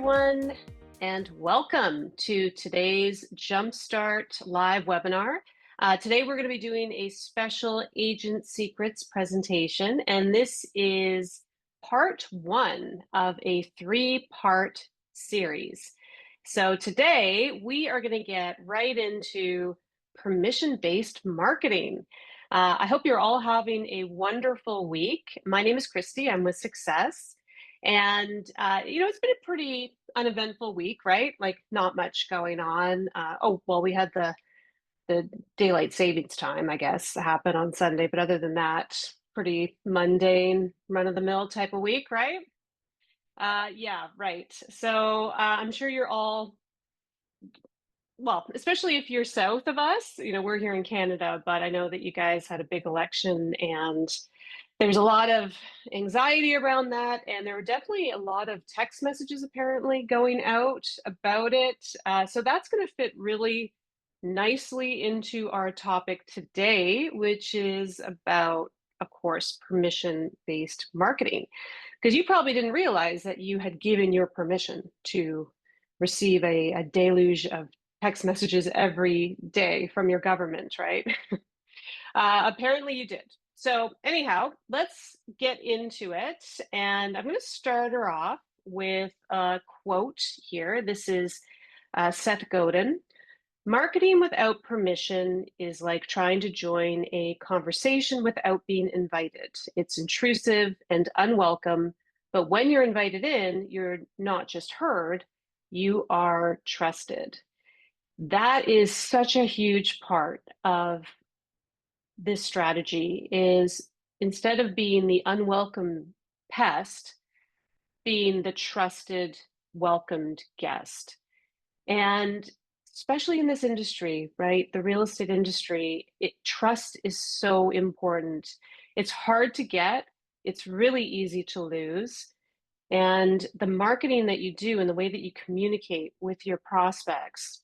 everyone, and welcome to today's Jumpstart live webinar. Today we're going to be doing a special Agent Secrets presentation, and this is part one of a three-part series. So today we are going to get right into permission-based marketing. I hope you're all having a wonderful week. My name is Christy. I'm with Success. And, it's been a pretty uneventful week, right? Like not much going on. We had the daylight savings time, I guess, happen on Sunday. But other than that, pretty mundane, run-of-the-mill type of week, right? Yeah, right. So I'm sure you're all, well, especially if you're south of us, we're here in Canada, but I know that you guys had a big election and there's a lot of anxiety around that, and there were definitely a lot of text messages apparently going out about it. So that's going to fit really nicely into our topic today, which is about, of course, permission-based marketing. Because you probably didn't realize that you had given your permission to receive a deluge of text messages every day from your government, right? Apparently you did. So anyhow, let's get into it. And I'm going to start her off with a quote here. This is Seth Godin. Marketing without permission is like trying to join a conversation without being invited. It's intrusive and unwelcome, but when you're invited in, you're not just heard, you are trusted. That is such a huge part of this strategy is instead of being the unwelcome pest, being the trusted, welcomed guest. And especially in this industry, right? The real estate industry, trust is so important. It's hard to get. It's really easy to lose. And the marketing that you do and the way that you communicate with your prospects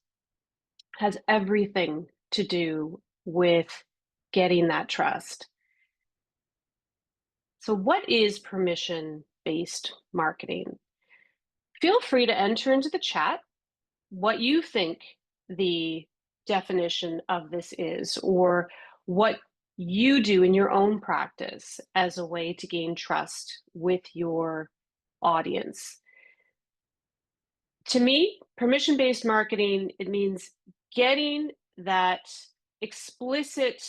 has everything to do with getting that trust. So what is permission-based marketing? Feel free to enter into the chat what you think the definition of this is, or what you do in your own practice as a way to gain trust with your audience. To me, permission-based marketing, it means getting that explicit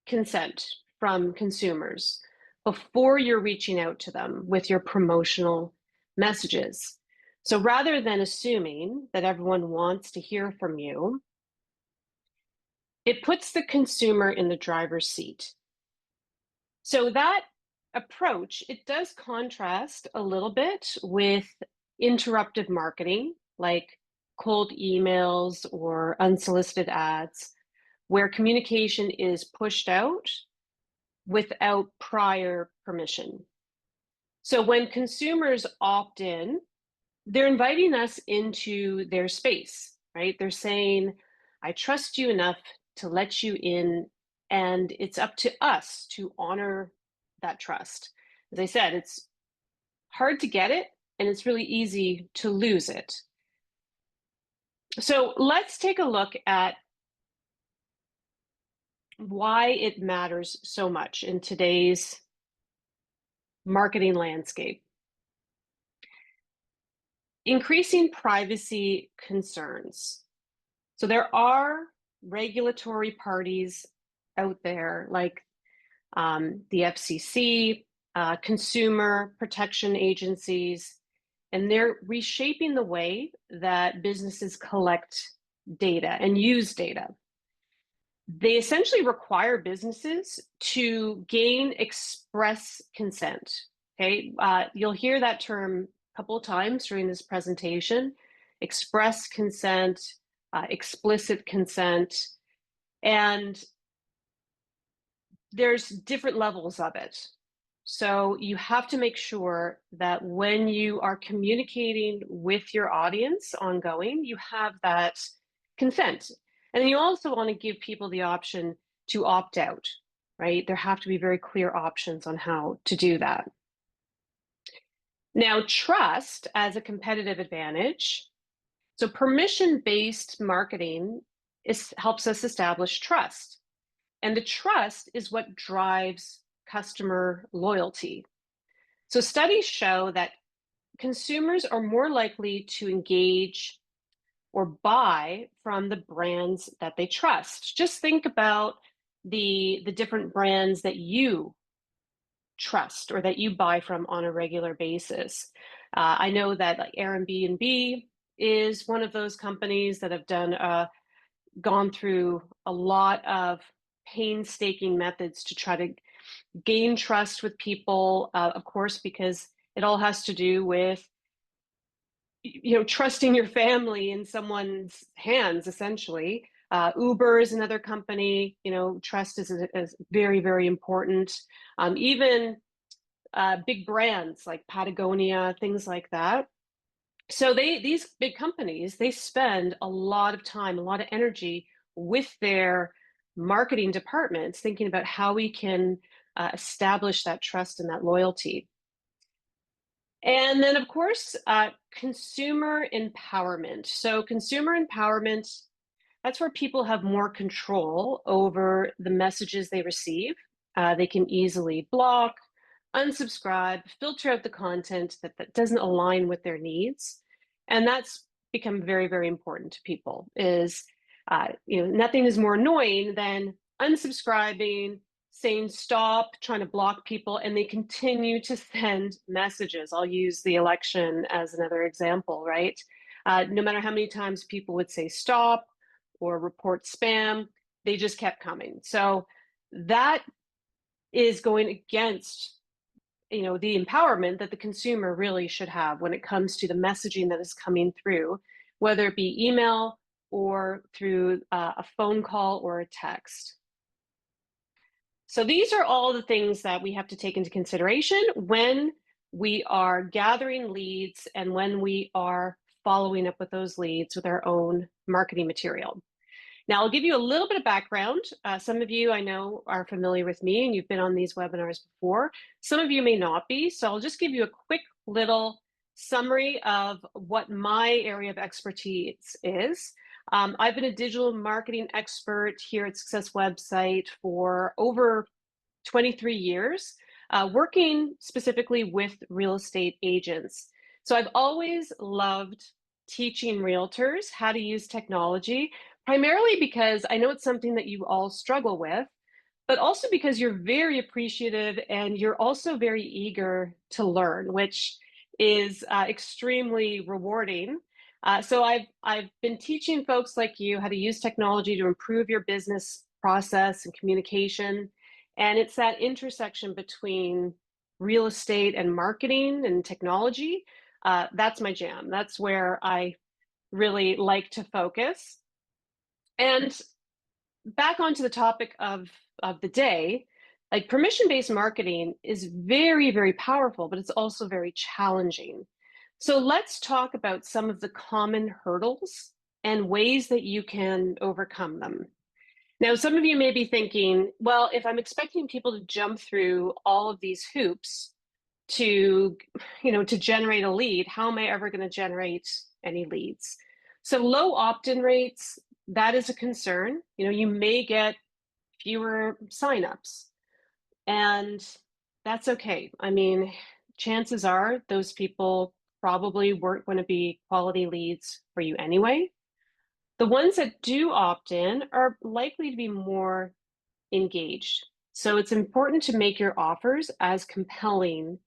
consent from consumers before you're reaching out to them with your promotional messages. So rather than assuming that everyone wants to hear from you, it puts the consumer in the driver's seat. So that approach, it does contrast a little bit with interruptive marketing, like cold emails or unsolicited ads, where communication is pushed out without prior permission. So when consumers opt in, they're inviting us into their space, right? They're saying, I trust you enough to let you in, and it's up to us to honor that trust. As I said, it's hard to get it, and it's really easy to lose it. So let's take a look at why it matters so much in today's marketing landscape. Increasing privacy concerns. So there are regulatory parties out there like the FCC, consumer protection agencies, and they're reshaping the way that businesses collect data and use data. They essentially require businesses to gain express consent. Okay, you'll hear that term a couple of times during this presentation: express consent, explicit consent, and there's different levels of it. So you have to make sure that when you are communicating with your audience ongoing, you have that consent. And then you also want to give people the option to opt out, right? There have to be very clear options on how to do that. Now, trust as a competitive advantage. So, permission-based marketing helps us establish trust. And the trust is what drives customer loyalty. So, studies show that consumers are more likely to engage or buy from the brands that they trust. Just think about the different brands that you trust or that you buy from on a regular basis. I know that like Airbnb is one of those companies that have gone through a lot of painstaking methods to try to gain trust with people. Of course, because it all has to do with trusting your family in someone's hands, essentially. Uber is another company. Trust is very, very important. Even big brands like Patagonia, things like that. So these big companies, they spend a lot of time, a lot of energy with their marketing departments thinking about how we can establish that trust and that loyalty. And then, of course, consumer empowerment. So consumer empowerment, that's where people have more control over the messages they receive. They can easily block, unsubscribe, filter out the content that doesn't align with their needs. And that's become very, very important to people is, nothing is more annoying than unsubscribing, saying stop, trying to block people, and they continue to send messages. I'll use the election as another example, right? No matter how many times people would say stop or report spam, they just kept coming. So that is going against the empowerment that the consumer really should have when it comes to the messaging that is coming through, whether it be email or through a phone call or a text. So these are all the things that we have to take into consideration when we are gathering leads and when we are following up with those leads with our own marketing material. Now, I'll give you a little bit of background. Some of you I know are familiar with me and you've been on these webinars before. Some of you may not be, so I'll just give you a quick little summary of what my area of expertise is. I've been a digital marketing expert here at Success Website for over 23 years, working specifically with real estate agents. So I've always loved teaching realtors how to use technology, primarily because I know it's something that you all struggle with, but also because you're very appreciative and you're also very eager to learn, which is extremely rewarding. So I've been teaching folks like you how to use technology to improve your business process and communication. And it's that intersection between real estate and marketing and technology. That's my jam. That's where I really like to focus. And back onto the topic of the day, like permission-based marketing is very, very powerful, but it's also very challenging. So let's talk about some of the common hurdles and ways that you can overcome them. Now, some of you may be thinking, well, if I'm expecting people to jump through all of these hoops to, to generate a lead, how am I ever going to generate any leads? So low opt-in rates, that is a concern. You may get fewer signups, and that's okay. I mean, chances are those people probably weren't going to be quality leads for you anyway. The ones that do opt in are likely to be more engaged. So it's important to make your offers as compelling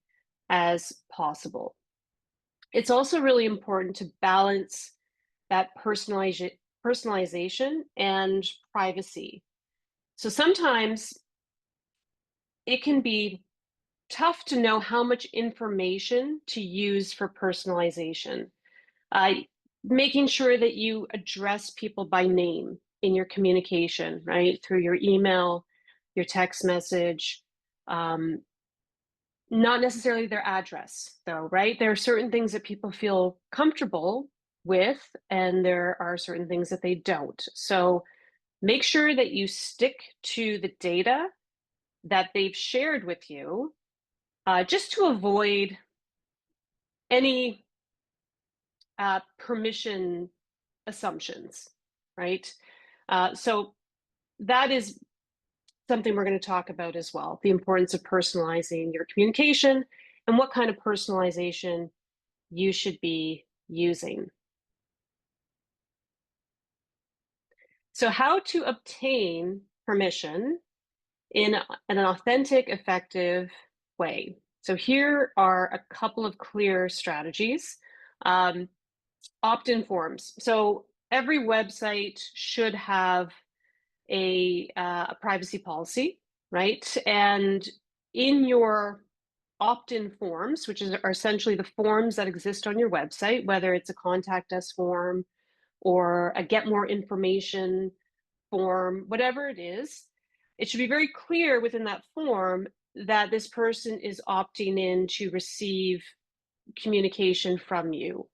as possible. It's also really important to balance that personalization and privacy. So sometimes it can be tough to know how much information to use for personalization. Uh, Making sure that you address people by name in your communication, right? Through your email, your text message, not necessarily their address, though, right? There are certain things that people feel comfortable with, and there are certain things that they don't. So make sure that you stick to the data that they've shared with you, just to avoid any permission assumptions, right? So that is something we're going to talk about as well, the importance of personalizing your communication and what kind of personalization you should be using. So how to obtain permission in an authentic, effective way. So here are a couple of clear strategies. Opt-in forms. So every website should have a privacy policy, right? And in your opt-in forms, which are essentially the forms that exist on your website, whether it's a contact us form or a get more information form, whatever it is, it should be very clear within that form that this person is opting in to receive communication from you.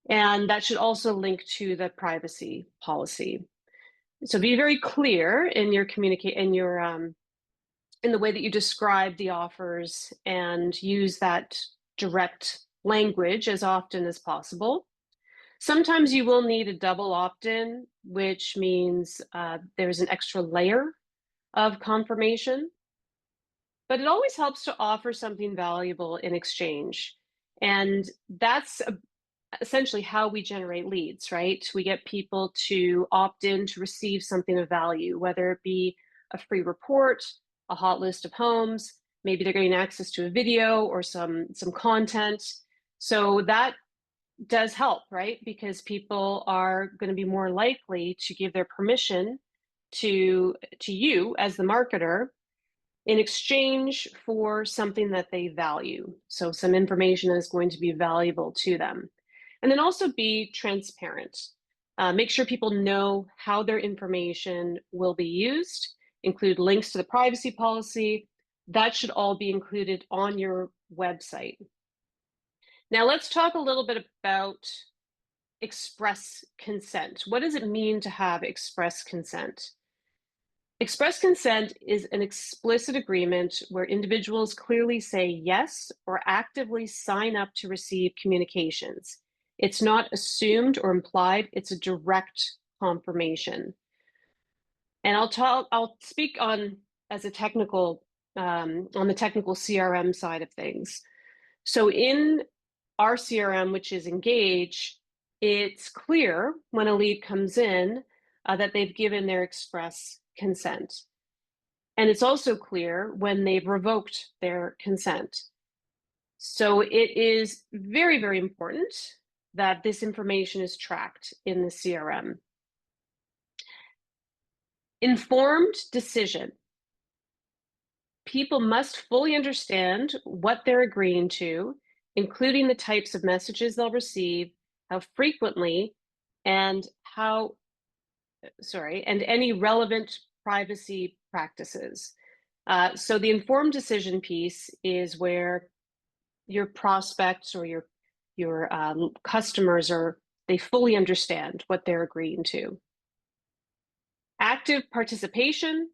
And that should also link to the privacy policy. So be very clear in your in the way that you describe the offers and use that direct language as often as possible. Sometimes you will need a double opt-in, which means there's an extra layer of confirmation, but it always helps to offer something valuable in exchange. And that's essentially how we generate leads, right? We get people to opt in to receive something of value, whether it be a free report, a hot list of homes, maybe they're getting access to a video or some content. So that does help, right? Because people are going to be more likely to give their permission to you as the marketer in exchange for something that they value. So some information that is going to be valuable to them. And then also be transparent. Make sure people know how their information will be used, include links to the privacy policy. That should all be included on your website. Now let's talk a little bit about express consent. What does it mean to have express consent? Express consent is an explicit agreement where individuals clearly say yes or actively sign up to receive communications. It's not assumed or implied, it's a direct confirmation. And I'll speak on as a technical on the technical CRM side of things. So in our CRM, which is Engage, it's clear when a lead comes in that they've given their express consent. And it's also clear when they've revoked their consent. So it is very, very important that this information is tracked in the CRM. Informed decision. People must fully understand what they're agreeing to, including the types of messages they'll receive, how frequently, and and any relevant privacy practices. So the informed decision piece is where your prospects or your customers they fully understand what they're agreeing to. Active participation.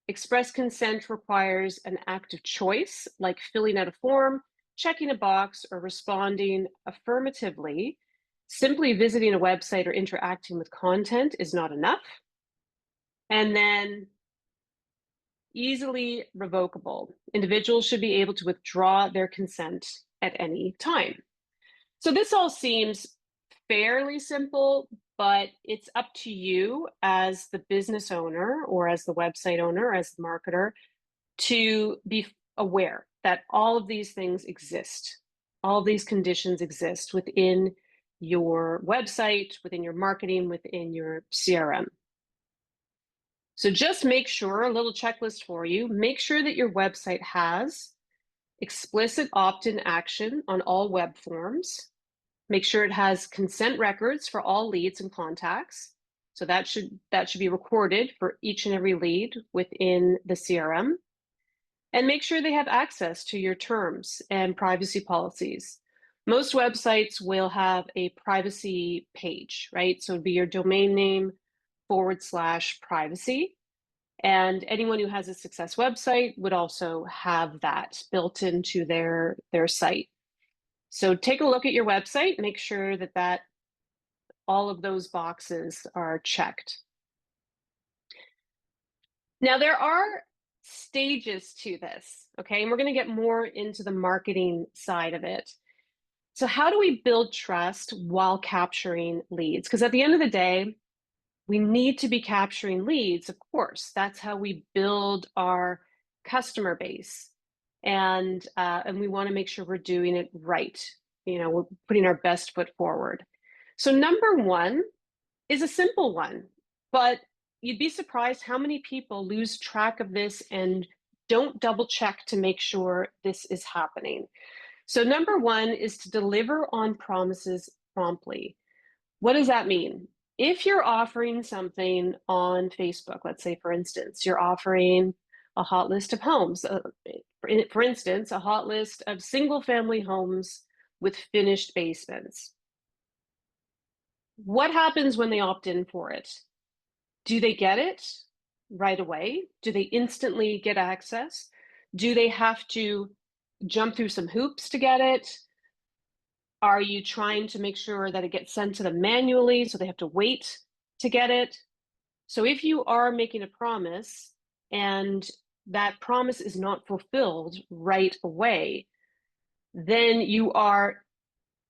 Express consent requires an active choice, like filling out a form, checking a box, or responding affirmatively. Simply visiting a website or interacting with content is not enough. And then easily revocable. Individuals should be able to withdraw their consent at any time. So this all seems fairly simple, but it's up to you as the business owner or as the website owner, as the marketer, to be aware that all of these things exist. All of these conditions exist within your website, within your marketing, within your CRM. So just make sure, a little checklist for you, make sure that your website has explicit opt-in action on all web forms. Make sure it has consent records for all leads and contacts. So that should be recorded for each and every lead within the CRM. And make sure they have access to your terms and privacy policies. Most websites will have a privacy page, right? So it'd be your domain name /privacy. And anyone who has a success website would also have that built into their site. So take a look at your website, make sure that all of those boxes are checked. Now, there are stages to this, okay? And we're going to get more into the marketing side of it. So, how do we build trust while capturing leads? Because at the end of the day, we need to be capturing leads, of course. That's how we build our customer base. And we want to make sure we're doing it right. You know, we're putting our best foot forward. So, number one is a simple one, but you'd be surprised how many people lose track of this and don't double check to make sure this is happening. So, number one is to deliver on promises promptly. What does that mean? If you're offering something on Facebook, let's say, for instance, you're offering a hot list of homes, for instance, a hot list of single family homes with finished basements. What happens when they opt in for it? Do they get it right away? Do they instantly get access? Do they have to jump through some hoops to get it? Are you trying to make sure that it gets sent to them manually so they have to wait to get it? So if you are making a promise and that promise is not fulfilled right away, then you are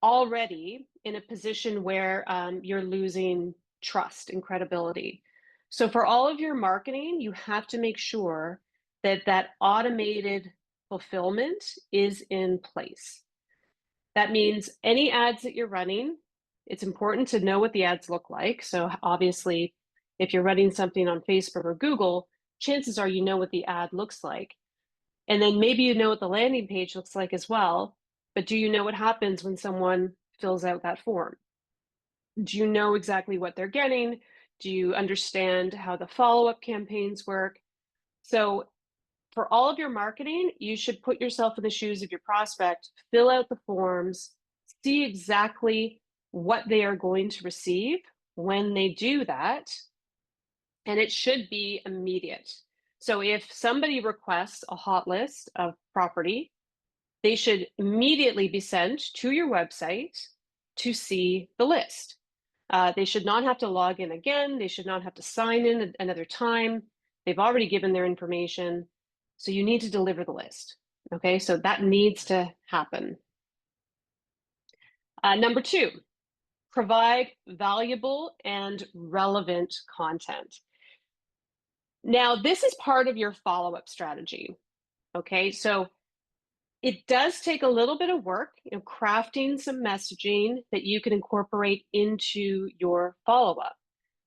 already in a position where you're losing trust and credibility. So for all of your marketing, you have to make sure that automated fulfillment is in place. That means any ads that you're running, it's important to know what the ads look like. So obviously, if you're running something on Facebook or Google, chances are you know what the ad looks like. And then maybe you know what the landing page looks like as well. But do you know what happens when someone fills out that form? Do you know exactly what they're getting? Do you understand how the follow-up campaigns work? So for all of your marketing, you should put yourself in the shoes of your prospect, fill out the forms, see exactly what they are going to receive when they do that, and it should be immediate. So if somebody requests a hot list of property, they should immediately be sent to your website to see the list. They should not have to log in again. They should not have to sign in another time. They've already given their information. So you need to deliver the list. Okay, so that needs to happen. Number two, provide valuable and relevant content. Now, this is part of your follow-up strategy. Okay, so it does take a little bit of work, crafting some messaging that you can incorporate into your follow-up.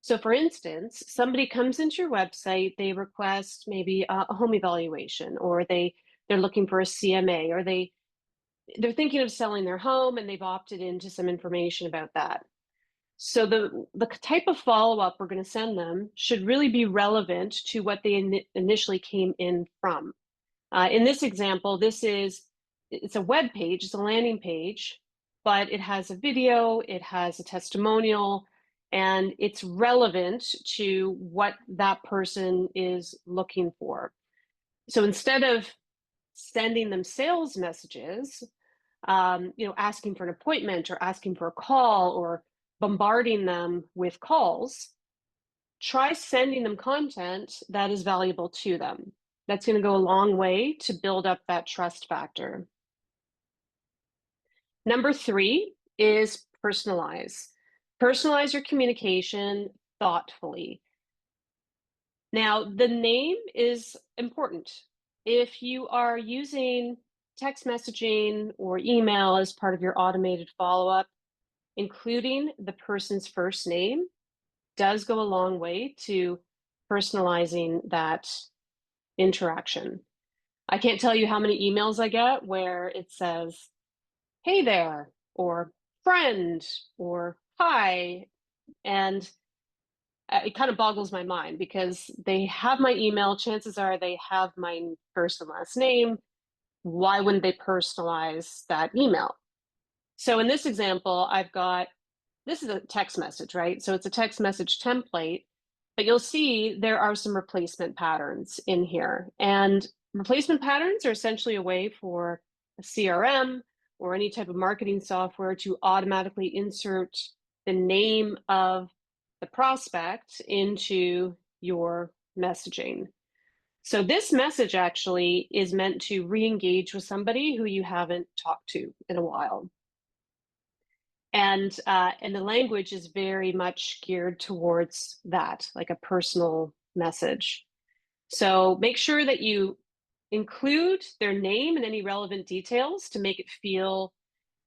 So for instance, somebody comes into your website, they request maybe a home evaluation, or they're looking for a CMA, or they're thinking of selling their home and they've opted into some information about that. So the type of follow-up we're going to send them should really be relevant to what they initially came in from. In this example, it's a web page, it's a landing page, but it has a video, it has a testimonial, and it's relevant to what that person is looking for. So instead of sending them sales messages, asking for an appointment or asking for a call or bombarding them with calls, try sending them content that is valuable to them. That's going to go a long way to build up that trust factor. Number three is personalize. Personalize your communication thoughtfully. Now, the name is important. If you are using text messaging or email as part of your automated follow-up, including the person's first name does go a long way to personalizing that interaction. I can't tell you how many emails I get where it says, "Hey there," or "friend," or "hi." And it kind of boggles my mind because they have my email. Chances are they have my first and last name. Why wouldn't they personalize that email? So in this example, this is a text message, right? So it's a text message template, but you'll see there are some replacement patterns in here. And replacement patterns are essentially a way for a CRM or any type of marketing software to automatically insert the name of the prospect into your messaging. So this message actually is meant to re-engage with somebody who you haven't talked to in a while. And the language is very much geared towards that, like a personal message. So make sure that you include their name and any relevant details to make it feel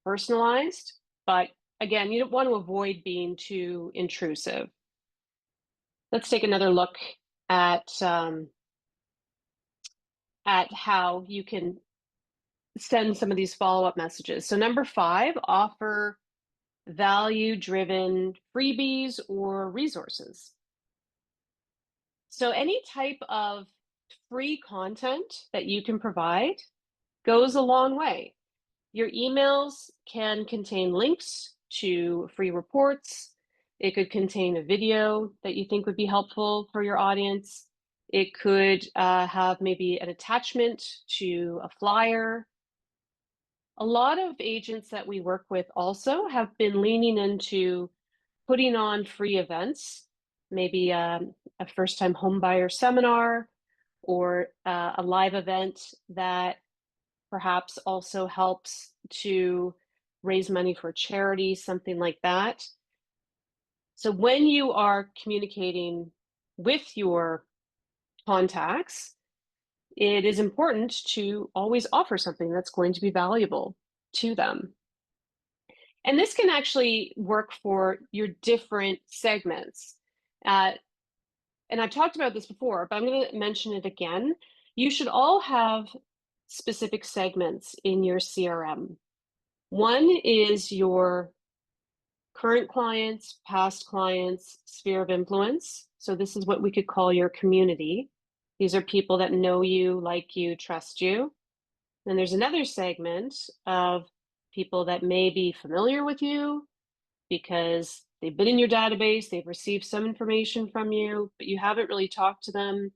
personalized. But again, you don't want to avoid being too intrusive. Let's take another look at how you can send some of these follow-up messages. So number 5, offer value-driven freebies or resources. So any type of free content that you can provide goes a long way. Your emails can contain links to free reports. It could contain a video that you think would be helpful for your audience. It could have maybe an attachment to a flyer. A lot of agents that we work with also have been leaning into putting on free events, maybe a first-time homebuyer seminar or a live event that perhaps also helps to raise money for charity, something like that. So when you are communicating with your contacts, it is important to always offer something that's going to be valuable to them. And this can actually work for your different segments. And I've talked about this before, but I'm going to mention it again. You should all have specific segments in your CRM. One is your current clients, past clients, sphere of influence. So this is what we could call your community. These are people that know you, like you, trust you. Then there's another segment of people that may be familiar with you because they've been in your database, they've received some information from you, but you haven't really talked to them.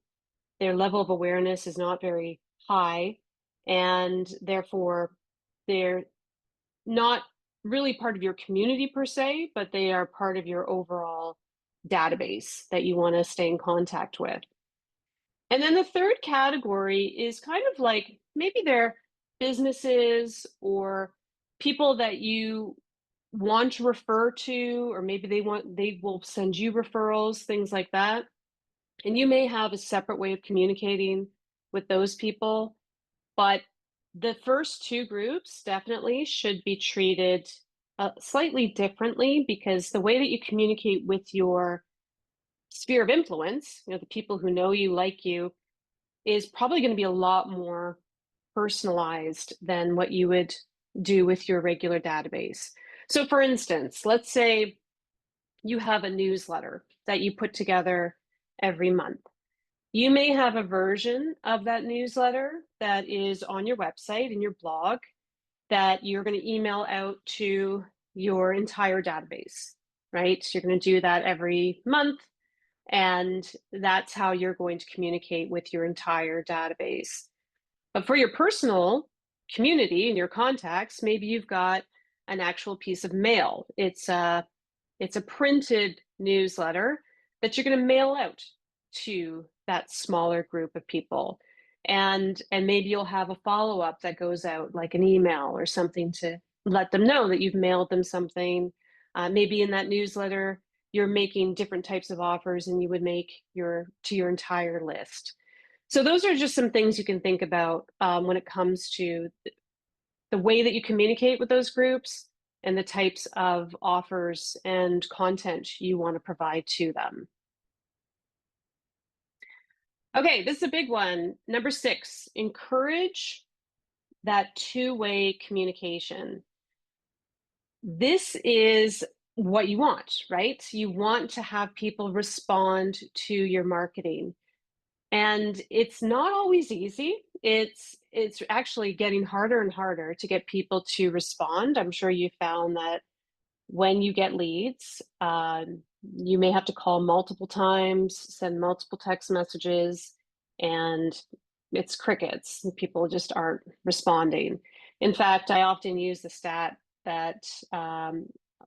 Their level of awareness is not very high, and therefore they're not really part of your community per se, but they are part of your overall database that you want to stay in contact with. And then the third category is kind of like maybe they're businesses or people that you want to refer to, or maybe they will send you referrals, things like that. And you may have a separate way of communicating with those people, but the first two groups definitely should be treated slightly differently, because the way that you communicate with your sphere of influence, the people who know you, like you, is probably going to be a lot more personalized than what you would do with your regular database. So for instance, let's say you have a newsletter that you put together every month. You may have a version of that newsletter that is on your website and your blog that you're going to email out to your entire database, right? You're going to do that every month, and that's how you're going to communicate with your entire database. But for your personal community and your contacts, maybe you've got an actual piece of mail. It's a printed newsletter that you're going to mail out to that smaller group of people. And maybe you'll have a follow-up that goes out, like an email or something, to let them know that you've mailed them something. Maybe in that newsletter, you're making different types of offers and you would make to your entire list. So those are just some things you can think about when it comes to the way that you communicate with those groups and the types of offers and content you want to provide to them. Okay, this is a big one. Number 6, encourage that two-way communication. This is what you want, right? You want to have people respond to your marketing. And it's not always easy. It's actually getting harder and harder to get people to respond. I'm sure you found that when you get leads, you may have to call multiple times, send multiple text messages, and it's crickets. People just aren't responding. In fact, I often use the stat that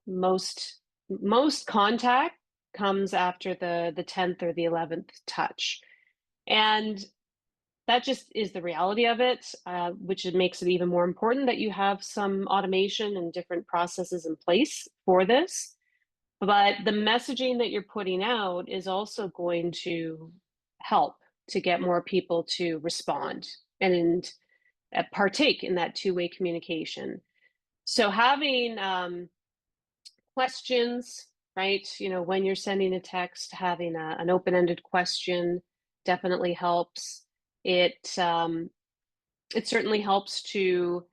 most contact comes after the 10th or the 11th touch. And that just is the reality of it, which makes it even more important that you have some automation and different processes in place for this. But the messaging that you're putting out is also going to help to get more people to respond and partake in that two-way communication. So having questions, right? When you're sending a text, having an open-ended question definitely helps. It certainly helps to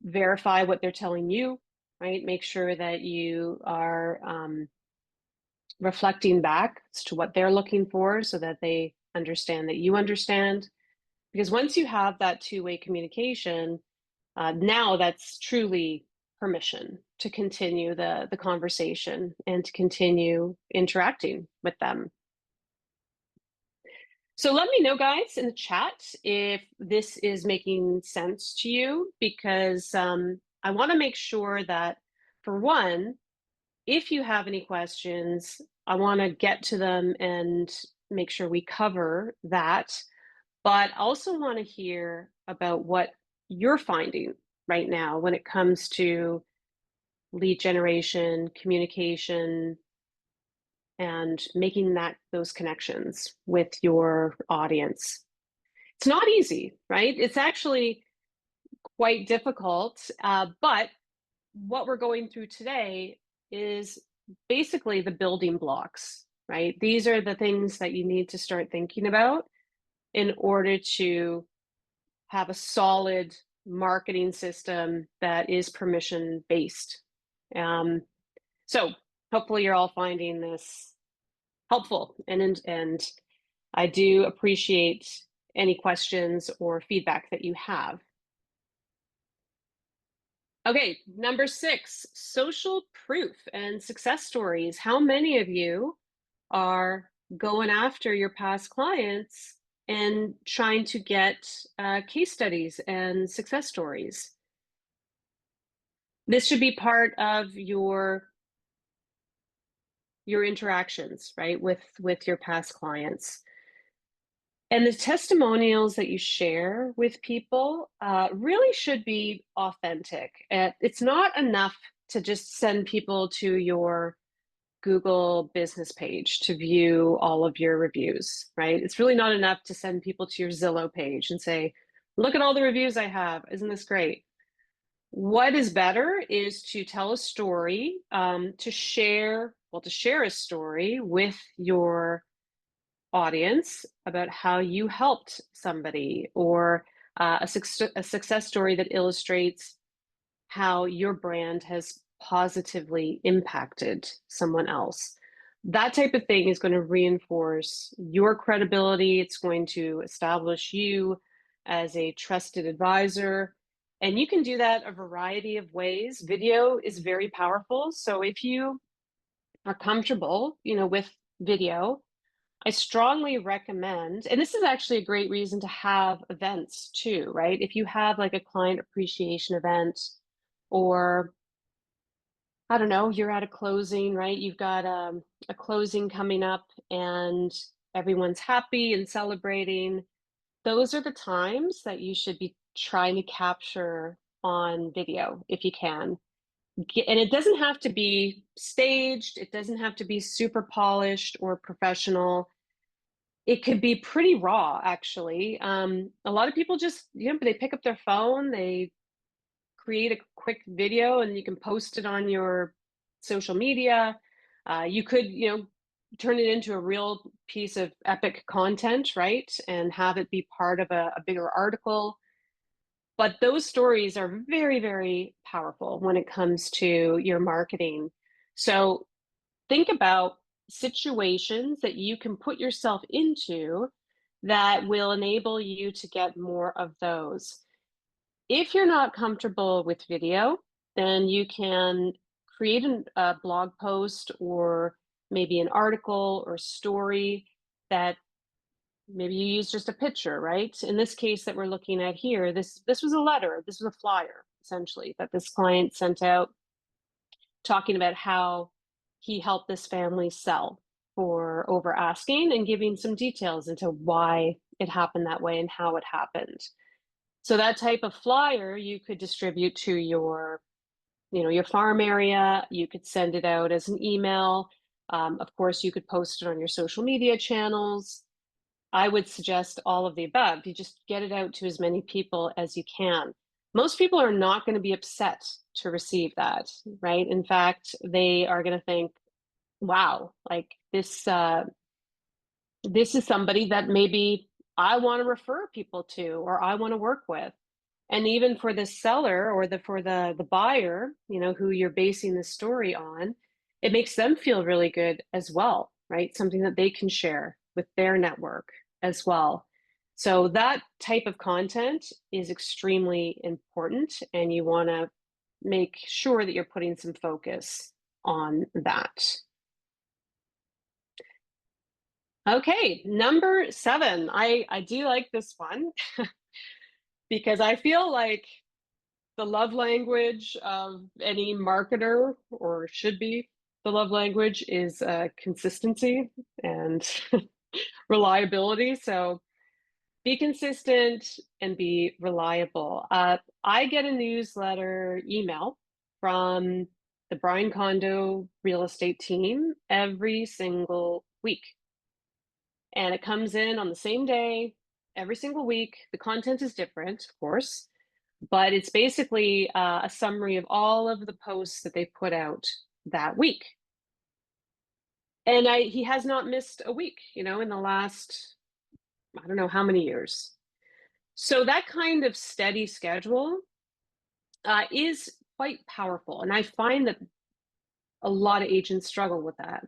verify what they're telling you, right? Make sure that you are reflecting back as to what they're looking for so that they understand that you understand. Because once you have that two-way communication, now that's truly permission to continue the conversation and to continue interacting with them. So let me know, guys, in the chat if this is making sense to you, because I want to make sure that, for one, if you have any questions, I want to get to them and make sure we cover that. But also want to hear about what you're finding right now when it comes to lead generation, communication, and making those connections with your audience. It's not easy, right? It's actually quite difficult, but what we're going through today is basically the building blocks, right? These are the things that you need to start thinking about in order to have a solid marketing system that is permission based. So hopefully you're all finding this helpful, and I do appreciate any questions or feedback that you have. Okay, number 6, social proof and success stories. How many of you are going after your past clients and trying to get case studies and success stories? This should be part of your interactions, right, with your past clients. And the testimonials that you share with people really should be authentic. It's not enough to just send people to your Google business page to view all of your reviews, right? It's really not enough to send people to your Zillow page and say, look at all the reviews I have. Isn't this great? What is better is to tell a story, to share a story with your audience about how you helped somebody, or a success story that illustrates how your brand has positively impacted someone else. That type of thing is going to reinforce your credibility. It's going to establish you as a trusted advisor. And you can do that a variety of ways. Video is very powerful. So if you are comfortable, with video, I strongly recommend, and this is actually a great reason to have events too, right? If you have like a client appreciation event, or I don't know, you're at a closing, right? You've got a closing coming up and everyone's happy and celebrating. Those are the times that you should be trying to capture on video if you can. And it doesn't have to be staged, it doesn't have to be super polished or professional. It could be pretty raw, actually. A lot of people just, they pick up their phone, they create a quick video, and you can post it on your social media. You could, turn it into a real piece of epic content, right? And have it be part of a bigger article. But those stories are very, very powerful when it comes to your marketing. So think about situations that you can put yourself into that will enable you to get more of those. If you're not comfortable with video, then you can create a blog post or maybe an article or story that maybe you use just a picture, right? In this case that we're looking at here, this was a letter, this was a flyer essentially that this client sent out talking about how he helped this family sell for over asking and giving some details into why it happened that way and how it happened. So that type of flyer you could distribute to your, your farm area. You could send it out as an email. Of course, you could post it on your social media channels. I would suggest all of the above. You just get it out to as many people as you can. Most people are not going to be upset to receive that, right? In fact, they are going to think, wow, like this is somebody that maybe I want to refer people to or I want to work with. And even for the seller or for the buyer, who you're basing the story on, it makes them feel really good as well, right? Something that they can share with their network as well. So that type of content is extremely important, and you want to make sure that you're putting some focus on that. Okay, number 7. I do like this one because I feel like the love language of any marketer, or should be the love language, is consistency and reliability. So be consistent and be reliable. I get a newsletter email from the Brian Condo real estate team every single week. And it comes in on the same day every single week. The content is different, of course, but it's basically a summary of all of the posts that they put out that week. And he has not missed a week, in the last, I don't know how many years. So that kind of steady schedule is quite powerful. And I find that a lot of agents struggle with that.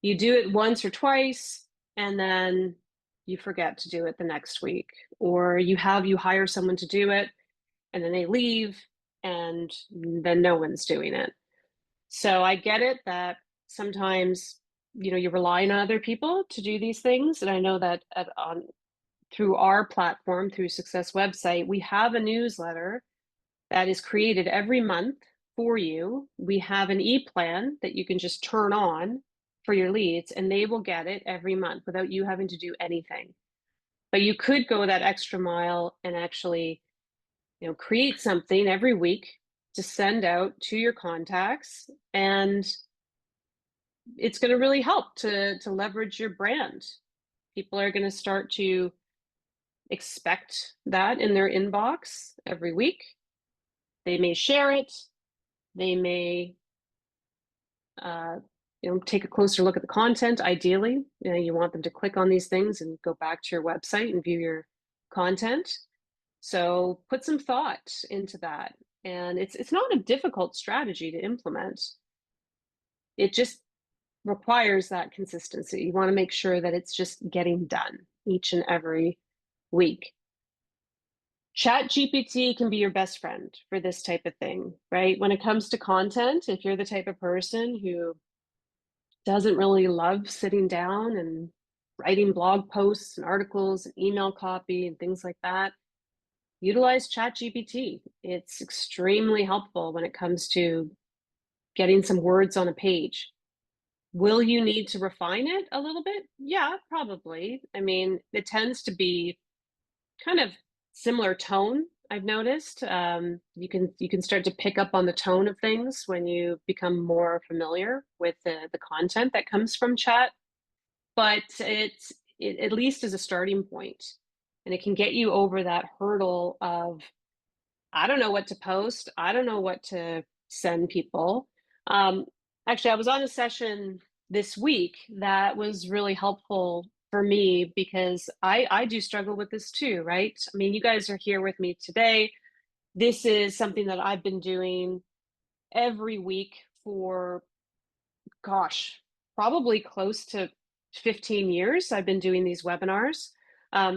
You do it once or twice, and then you forget to do it the next week. Or you hire someone to do it, and then they leave, and then no one's doing it. So I get it that sometimes, you're relying on other people to do these things. And I know that through our platform, through Success Website, we have a newsletter that is created every month for you. We have an e-plan that you can just turn on for your leads, and they will get it every month without you having to do anything. But you could go that extra mile and actually, create something every week to send out to your contacts, and it's going to really help to leverage your brand. People are going to start to expect that in their inbox every week. They may share it. They may take a closer look at the content. Ideally, you want them to click on these things and go back to your website and view your content. So put some thought into that. And it's not a difficult strategy to implement. It just requires that consistency. You want to make sure that it's just getting done each and every week. Chat GPT can be your best friend for this type of thing, right? When it comes to content, if you're the type of person who doesn't really love sitting down and writing blog posts and articles and email copy and things like that, utilize ChatGPT. It's extremely helpful when it comes to getting some words on a page. Will you need to refine it a little bit? Yeah, probably. I mean, it tends to be kind of similar tone, I've noticed. You can start to pick up on the tone of things when you become more familiar with the content that comes from chat. But it at least is a starting point, and it can get you over that hurdle of, I don't know what to post. I don't know what to send people. Actually, I was on a session this week that was really helpful for me because I do struggle with this too, right? I mean, you guys are here with me today. This is something that I've been doing every week for, gosh, probably close to 15 years. I've been doing these webinars.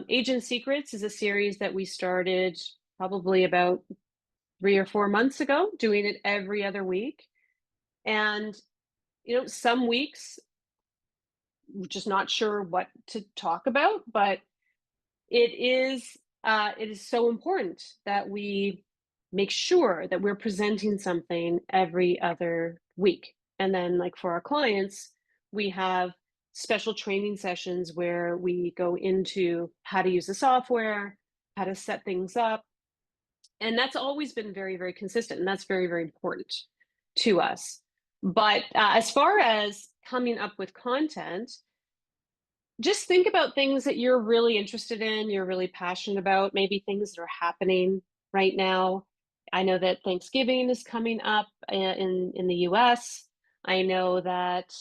Agent Secrets is a series that we started probably about 3 or 4 months ago, doing it every other week. And, some weeks we're just not sure what to talk about, but it is so important that we make sure that we're presenting something every other week. And then, like for our clients, we have special training sessions where we go into how to use the software, how to set things up. And that's always been very, very consistent. And that's very, very important to us. But as far as coming up with content, just think about things that you're really interested in, you're really passionate about, maybe things that are happening right now. I know that Thanksgiving is coming up in the US. I know that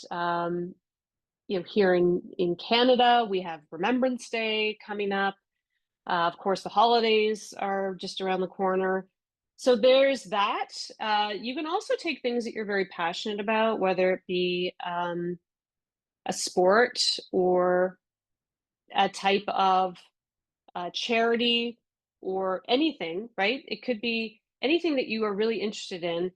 here in Canada, we have Remembrance Day coming up. Of course, the holidays are just around the corner. So there's that. You can also take things that you're very passionate about, whether it be a sport or a type of charity or anything, right? It could be anything that you are really interested in.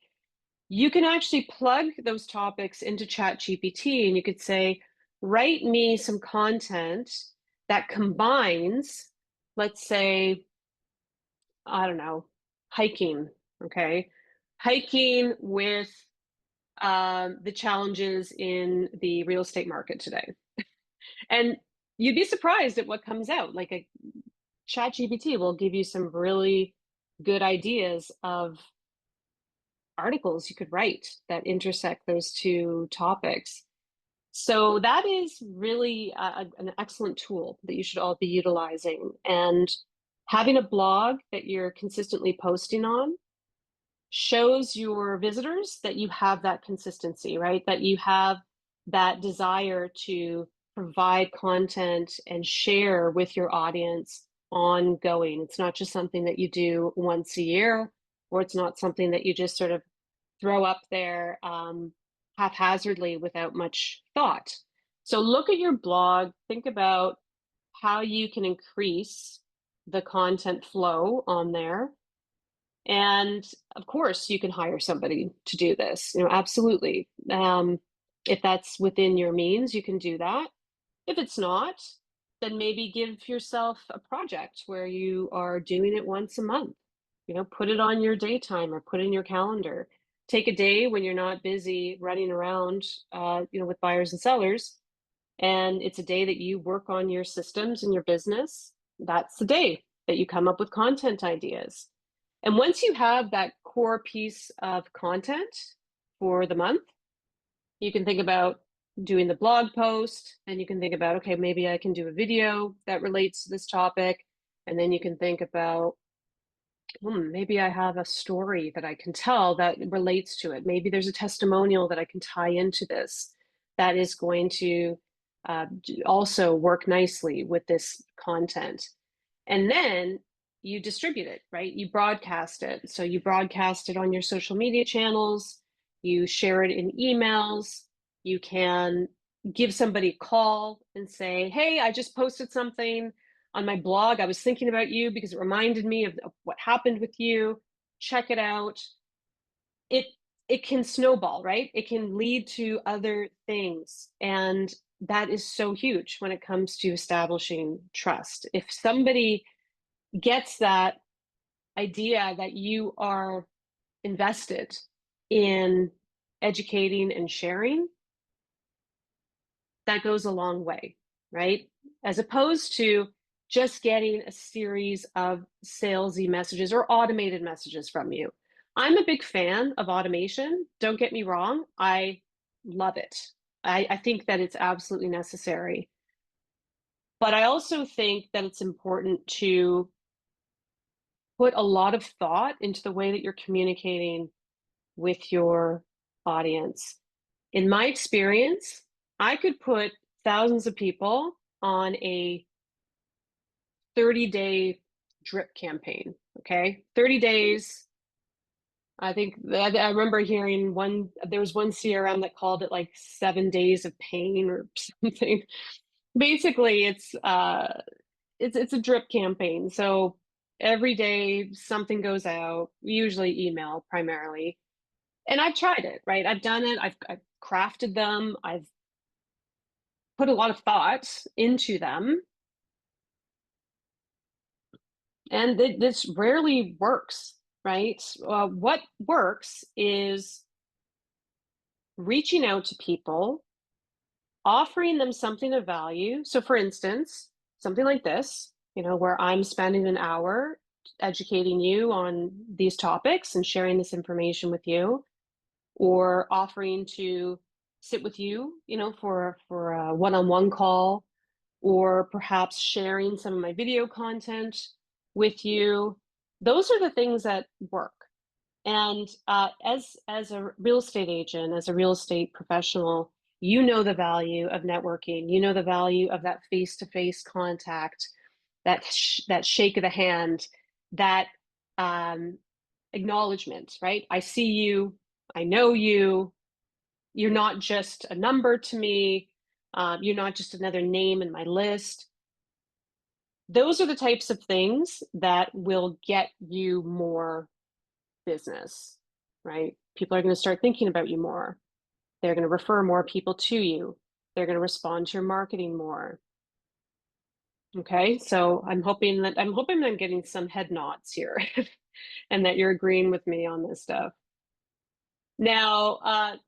You can actually plug those topics into ChatGPT and you could say, write me some content that combines, let's say, I don't know, hiking, okay? Hiking with the challenges in the real estate market today. And you'd be surprised at what comes out. Like a ChatGPT will give you some really good ideas of articles you could write that intersect those two topics. So that is really an excellent tool that you should all be utilizing. And having a blog that you're consistently posting on shows your visitors that you have that consistency, right? That you have that desire to provide content and share with your audience ongoing. It's not just something that you do once a year, or it's not something that you just sort of throw up there haphazardly without much thought. So look at your blog, think about how you can increase the content flow on there. And of course, you can hire somebody to do this, absolutely. If that's within your means, you can do that. If it's not, then maybe give yourself a project where you are doing it once a month. Put it on your daytime or put in your calendar. Take a day when you're not busy running around, with buyers and sellers, and it's a day that you work on your systems and your business. That's the day that you come up with content ideas. And once you have that core piece of content for the month, you can think about doing the blog post, and you can think about, okay, maybe I can do a video that relates to this topic. And then you can think about, maybe I have a story that I can tell that relates to it. Maybe there's a testimonial that I can tie into this that is going to also work nicely with this content. And then you distribute it, right? You broadcast it. So you broadcast it on your social media channels, you share it in emails, you can give somebody a call and say, hey, I just posted something on my blog. I was thinking about you because it reminded me of what happened with you. Check it out. It can snowball, right? It can lead to other things. And that is so huge when it comes to establishing trust. If somebody gets that idea that you are invested in educating and sharing, that goes a long way, right? As opposed to just getting a series of salesy messages or automated messages from you. I'm a big fan of automation. Don't get me wrong. I love it. I think that it's absolutely necessary. But I also think that it's important to put a lot of thought into the way that you're communicating with your audience. In my experience, I could put thousands of people on a 30-day drip campaign, okay? 30 days. I think I remember hearing there was one CRM that called it like 7 days of pain or something. Basically, it's a drip campaign. So every day something goes out, usually email primarily. And I've tried it, right? I've done it. I've crafted them. I've put a lot of thought into them. And this rarely works, right? What works is reaching out to people, offering them something of value. So, for instance, something like this, where I'm spending an hour educating you on these topics and sharing this information with you, or offering to sit with you, for a one-on-one call, or perhaps sharing some of my video content with you. Those are the things that work. And as a real estate agent, as a real estate professional, you know the value of networking. You know the value of that face-to-face contact, that shake of the hand, that um, acknowledgement, right? I see you, I know you. You're not just a number to me. You're not just another name in my list. Those are the types of things that will get you more business, right? People are going to start thinking about you more. They're going to refer more people to you. They're going to respond to your marketing more. Okay, so I'm getting some head nods here, and that you're agreeing with me on this stuff. Now,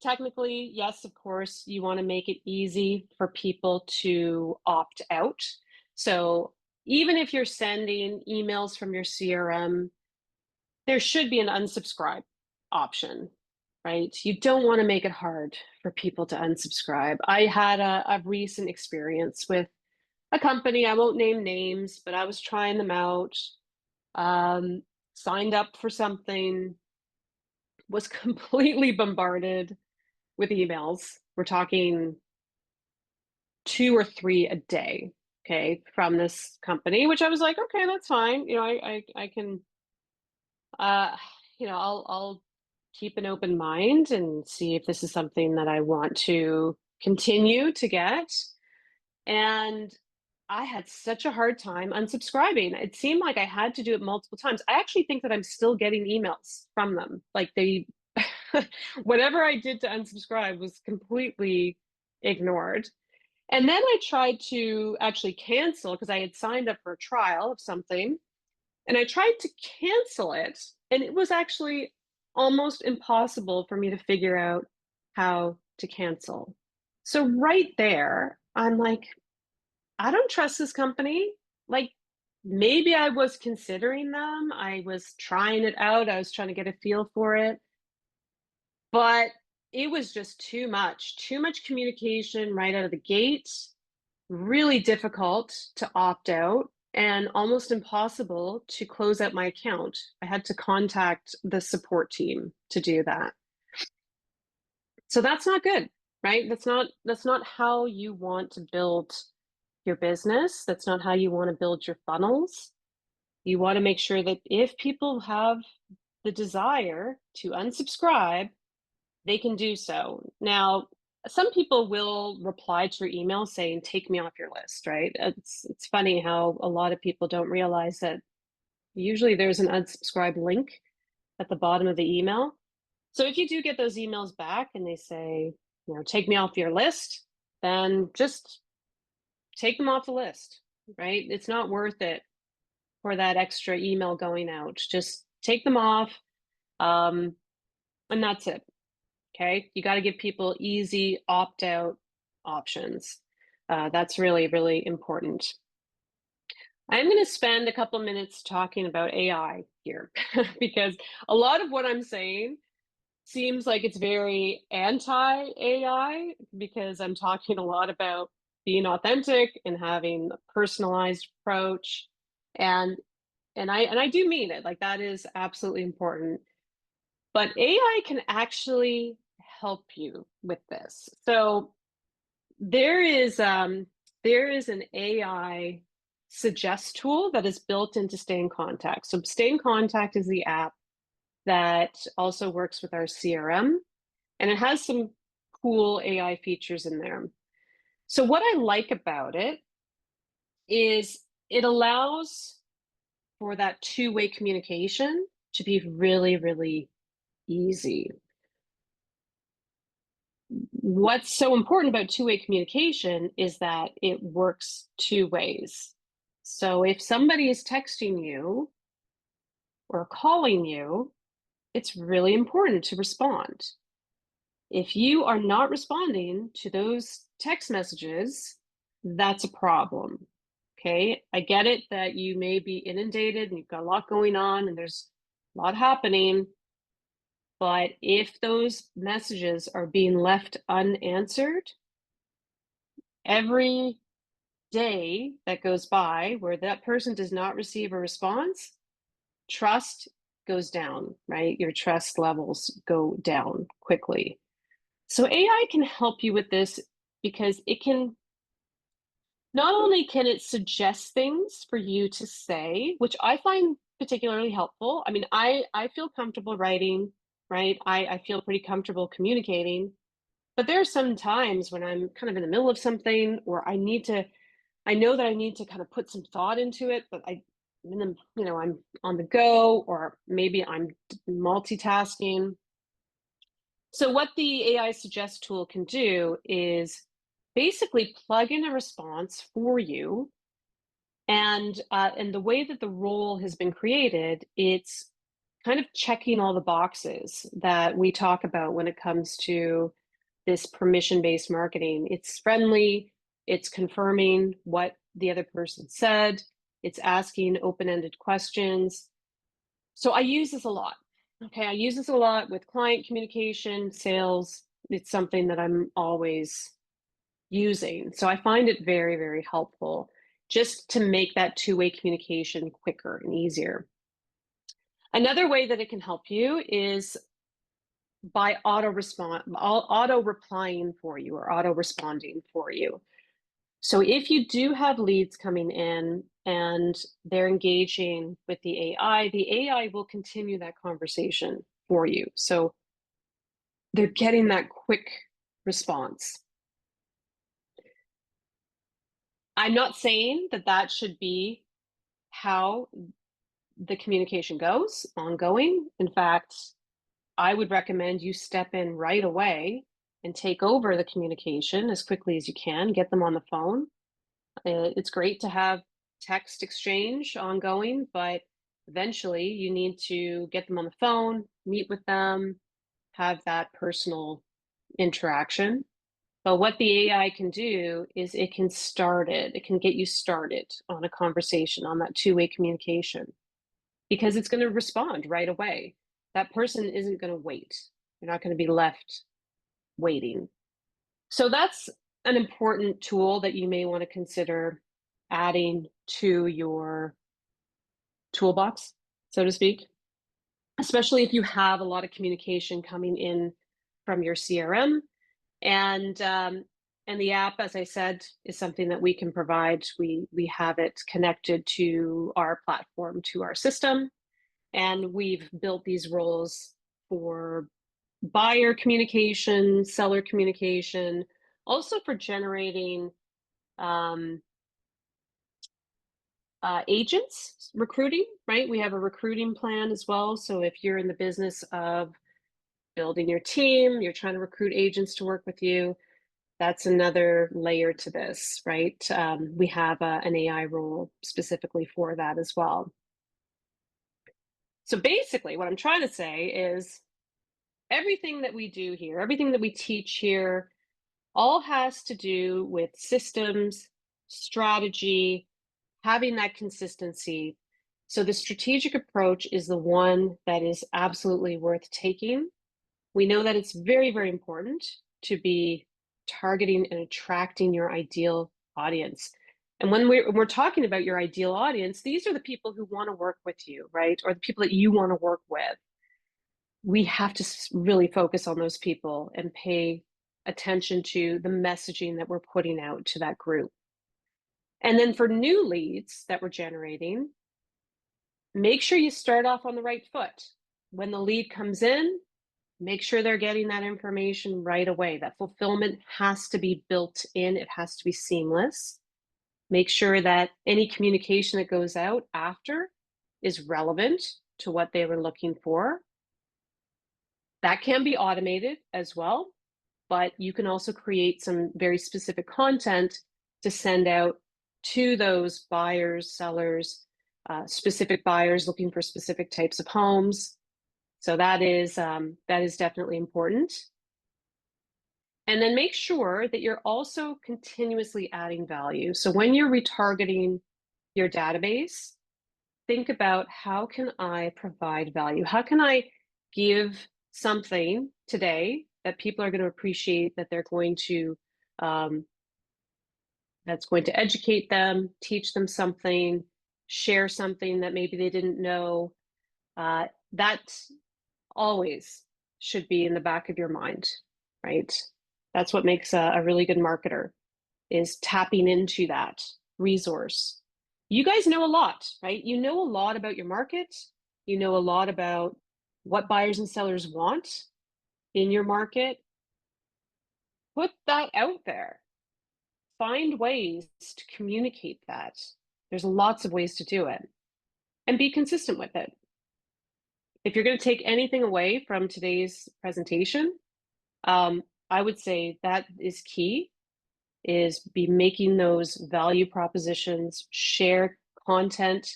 technically, yes, of course, you want to make it easy for people to opt out. So even if you're sending emails from your CRM, there should be an unsubscribe option, right? You don't want to make it hard for people to unsubscribe. I had a recent experience with a company. I won't name names, but I was trying them out, um, signed up for something, was completely bombarded with emails. We're talking 2 or 3 a day, okay, from this company, which I was like, okay, that's fine. I can, uh, I'll keep an open mind and see if this is something that I want to continue to get. And I had such a hard time unsubscribing. It seemed like I had to do it multiple times. I actually think that I'm still getting emails from them. Like whatever I did to unsubscribe was completely ignored. And then I tried to actually cancel because I had signed up for a trial of something. And I tried to cancel it. And it was actually almost impossible for me to figure out how to cancel. So, right there, I'm like, I don't trust this company. Like, maybe I was considering them. I was trying it out. I was trying to get a feel for it. But it was just too much communication right out of the gate, really difficult to opt out, and almost impossible to close out my account. I had to contact the support team to do that. So that's not good, right? That's not how you want to build your business. That's not how you want to build your funnels. You want to make sure that if people have the desire to unsubscribe, they can do so. Now, some people will reply to your email saying, take me off your list, right? It's funny how a lot of people don't realize that usually there's an unsubscribe link at the bottom of the email. So if you do get those emails back and they say, take me off your list, then just take them off the list, right? It's not worth it for that extra email going out. Just take them off, and that's it. Okay, you got to give people easy opt out options. That's really, really important. I'm going to spend a couple minutes talking about AI here because a lot of what I'm saying seems like it's very anti AI because I'm talking a lot about being authentic and having a personalized approach. And I do mean it, like that is absolutely important. But AI can actually help you with this. So there is um, there is an AI suggest tool that is built into Stay in Contact. So Stay in Contact is the app that also works with our CRM, and it has some cool AI features in there. So what I like about it is it allows for that two-way communication to be really, really easy. What's so important about two-way communication is that it works 2 ways. So if somebody is texting you or calling you, it's really important to respond. If you are not responding to those text messages, that's a problem. Okay. I get it that you may be inundated and you've got a lot going on and there's a lot happening. But if those messages are being left unanswered, every day that goes by where that person does not receive a response, trust goes down, right? Your trust levels go down quickly. So AI can help you with this because it can not only can it suggest things for you to say, which I find particularly helpful. I mean, I feel comfortable writing, right? I feel pretty comfortable communicating, but there are some times when I'm kind of in the middle of something or I know that I need to kind of put some thought into it, but I'm on the go or maybe I'm multitasking. So what the AI suggest tool can do is basically plug in a response for you. And the way that the role has been created, it's kind of checking all the boxes that we talk about when it comes to this permission-based marketing. It's friendly, it's confirming what the other person said, it's asking open-ended questions. So I use this a lot. Okay, I use this a lot with client communication, sales. It's something that I'm always using. So I find it very, very helpful just to make that two-way communication quicker and easier. Another way that it can help you is by auto replying for you or auto responding for you. So if you do have leads coming in and they're engaging with the AI will continue that conversation for you. So they're getting that quick response. I'm not saying that that should be how the communication goes ongoing. In fact, I would recommend you step in right away and take over the communication as quickly as you can, get them on the phone. It's great to have text exchange ongoing, but eventually you need to get them on the phone, meet with them, have that personal interaction. But what the AI can do is it can start it. It can get you started on a conversation, on that two-way communication, because it's going to respond right away. That person isn't going to wait. You're not going to be left waiting. So that's an important tool that you may want to consider adding to your toolbox, so to speak, especially if you have a lot of communication coming in from your CRM. And the app, as I said, is something that we can provide. We have it connected to our platform, to our system, and we've built these roles for buyer communication, seller communication, also for generating um, agents recruiting, right? We have a recruiting plan as well. So if you're in the business of building your team, you're trying to recruit agents to work with you, that's another layer to this, right? We have an AI role specifically for that as well. So basically, what I'm trying to say is everything that we do here, everything that we teach here, all has to do with systems, strategy, having that consistency. So the strategic approach is the one that is absolutely worth taking. We know that it's very, very important to be targeting and attracting your ideal audience. And when we're talking about your ideal audience, these are the people who want to work with you, right? Or the people that you want to work with. We have to really focus on those people and pay attention to the messaging that we're putting out to that group. And then for new leads that we're generating, make sure you start off on the right foot. When the lead comes in, make sure they're getting that information right away. That fulfillment has to be built in, it has to be seamless. Make sure that any communication that goes out after is relevant to what they were looking for. That can be automated as well, but you can also create some very specific content to send out to those buyers, sellers, specific buyers looking for specific types of homes. So that is definitely important. And then make sure that you're also continuously adding value. So when you're retargeting your database, think about, how can I provide value? How can I give something today that people are going to appreciate, that they're going to that's going to educate them, teach them something, share something that maybe they didn't know. That always should be in the back of your mind, right? That's what makes a really good marketer, is tapping into that resource. You guys know a lot, right? You know a lot about your market. You know a lot about what buyers and sellers want in your market. Put that out there. Find ways to communicate that. There's lots of ways to do it, and be consistent with it. If you're going to take anything away from today's presentation, I would say that is key, is be making those value propositions, share content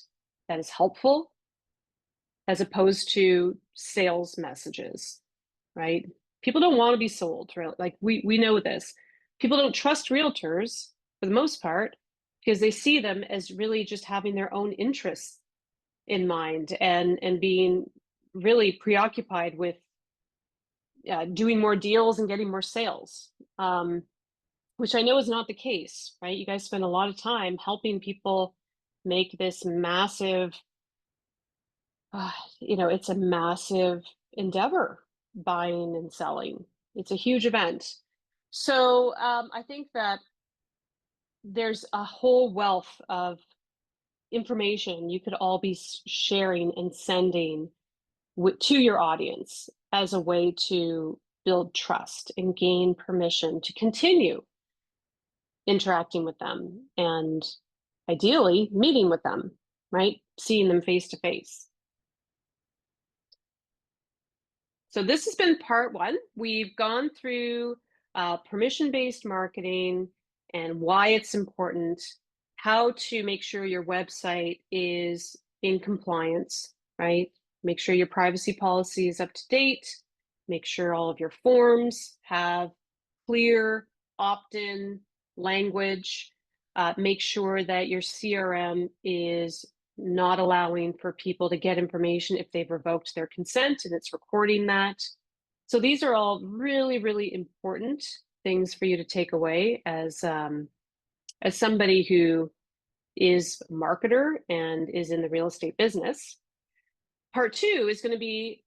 that is helpful, as opposed to sales messages, right? People don't want to be sold, right? Like we know this. People don't trust realtors for the most part, because they see them as really just having their own interests in mind, and being really preoccupied with doing more deals and getting more sales, which I know is not the case, right? You guys spend a lot of time helping people make this massive, it's a massive endeavor, buying and selling. It's a huge event. So I think that there's a whole wealth of information you could all be sharing and sending to your audience, as a way to build trust and gain permission to continue interacting with them, and ideally meeting with them, right? Seeing them face to face. So this has been part one. We've gone through permission-based marketing and why it's important, how to make sure your website is in compliance, right? Make sure your privacy policy is up to date. Make sure all of your forms have clear opt-in language. Make sure that your CRM is not allowing for people to get information if they've revoked their consent, and it's recording that. So these are all really, really important things for you to take away as somebody who is a marketer and is in the real estate business. Part two is going to be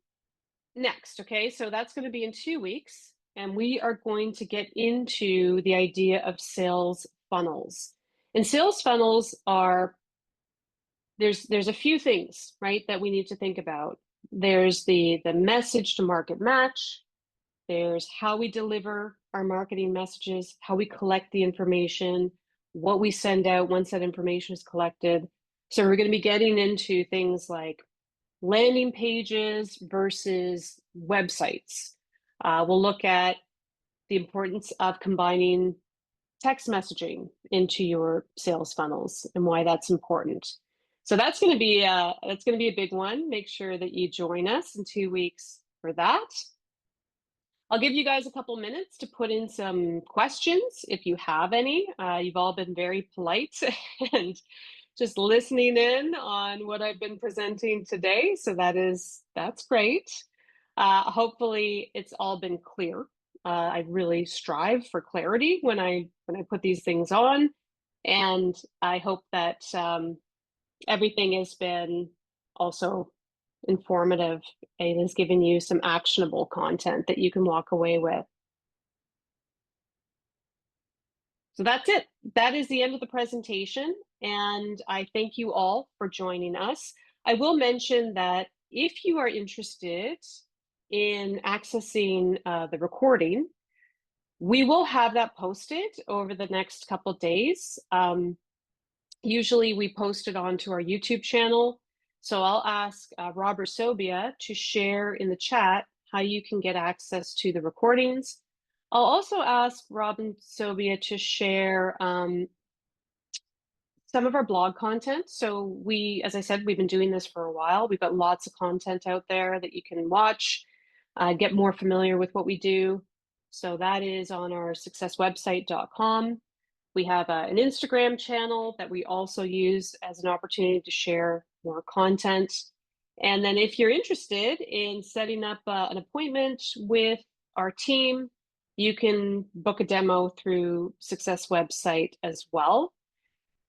next. Okay, so that's going to be in 2 weeks, and we are going to get into the idea of sales funnels. And sales funnels are, there's a few things, right, that we need to think about. There's the message to market match. There's how we deliver our marketing messages, how we collect the information, what we send out once that information is collected. So we're going to be getting into things like landing pages versus websites. We'll look at the importance of combining text messaging into your sales funnels and why that's important. So that's going to be a big one. Make sure that you join us in 2 weeks for that. I'll give you guys a couple minutes to put in some questions if you have any. You've all been very polite and just listening in on what I've been presenting today. So that's great. Hopefully it's all been clear. I really strive for clarity when I put these things on, and I hope that everything has been also informative and has given you some actionable content that you can walk away with. So that's it. That is the end of the presentation, and I thank you all for joining us. I will mention that if you are interested in accessing the recording, we will have that posted over the next couple of days. Usually we post it onto our YouTube channel. So I'll ask Robert Sobia to share in the chat how you can get access to the recordings. I'll also ask Robin Sobia to share some of our blog content. So as I said, we've been doing this for a while. We've got lots of content out there that you can watch, get more familiar with what we do. So that is on our successwebsite.com. We have an Instagram channel that we also use as an opportunity to share more content. And then if you're interested in setting up an appointment with our team, you can book a demo through Success Website as well.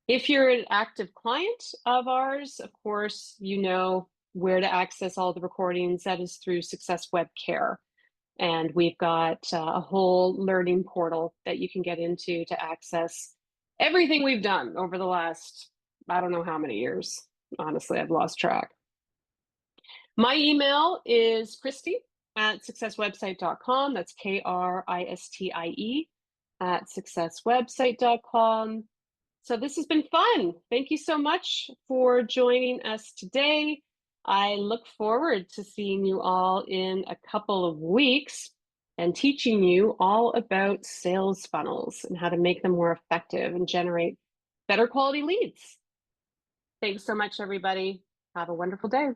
If you're an active client of ours, of course, you know where to access all the recordings. That is through Success Web Care. And we've got a whole learning portal that you can get into to access everything we've done over the last, I don't know how many years. Honestly, I've lost track. My email is Kristie@successwebsite.com. That's Kristie @successwebsite.com. So this has been fun. Thank you so much for joining us today. I look forward to seeing you all in a couple of weeks and teaching you all about sales funnels and how to make them more effective and generate better quality leads. Thanks so much, everybody. Have a wonderful day.